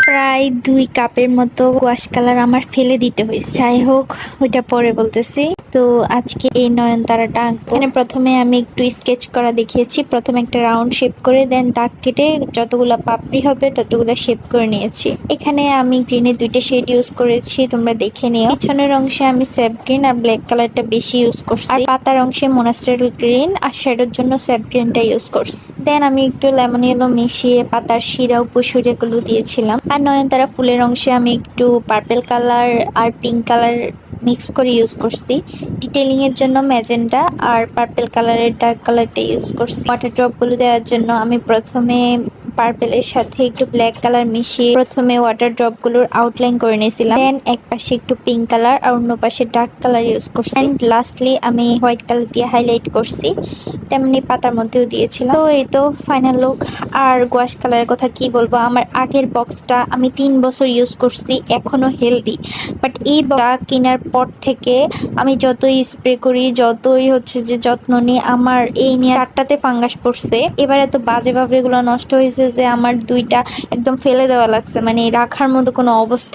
প্রায় 2 কাপের মতো ওয়াশ কালার আমার ফেলে দিতে হয়েছে। যাই হোক, ওইটা পরে বলতেছি। তো আজকে এই নয়নতারাটা আঁকবো। এখানে প্রথমে আমি একটু স্কেচ করা দেখিয়েছি। প্রথমে একটা রাউন্ড শেপ করে দেন দাগ কেটে যতগুলো পাপড়ি হবে ততগুলো শেপ করে নিয়েছি। এখানে আমি গ্রিনের 2টা শেড ইউজ করেছি, তোমরা দেখে নিও। পিছনের অংশে আমি সেফ গ্রিন আর ব্ল্যাক কালারটা বেশি ইউজ করছি, আর পাতার অংশে মোনাস্টার গ্রিন আর শ্যাডোর জন্য সেফ গ্রিনটা ইউজ করছি। দেন আমি একটু লেমন ইয়েলো মিশিয়ে পাতার শিরা উপশিরাগুলো দিয়েছিলাম। আর নয়নতারা ফুলের অংশে আমি একটু পার্পল কালার আর পিঙ্ক কালার মিক্স করে ইউজ করছি। ডিটেলিং এর জন্য ম্যাজেন্টা আর পার্পল কালারের ডার্ক কালারটা ইউজ করছি। ওয়াটার ড্রপগুলো দেওয়ার জন্য আমি প্রথমে পার্পলের সাথে একটু ব্ল্যাক কালার মিশিয়ে প্রথমে ওয়াটার ড্রপগুলোর আউটলাইন করে নিয়েছিলাম। দেন এক পাশে একটু পিঙ্ক কালার আর অন্য পাশে ডার্ক কালার ইউজ করছি। এন্ড লাস্টলি আমি হোয়াইট কালার দিয়ে হাইলাইট করছি, তেমনি পাতার মধ্যেও দিয়েছিলাম। তো এই তো ফাইনাল লুক। আর গোয়াশ কালারের কথা কি বলবো, আমার আগের বক্সটা আমি 3 বছর ইউজ করছি, এখনো হেলদি। বাট এই বক্সটা কেনার পর থেকে আমি যতই স্প্রে করি, যতই হচ্ছে যে যত্ন নিই, আমার এই নিয়ে 4টাতে ফাঙ্গাস পড়ছে। এবার এত বাজেভাবে এগুলো নষ্ট হয়েছে যে আমার 2টা একদম ফেলে দেওয়া লাগছে, মানে রাখার মতো কোনো অবস্থা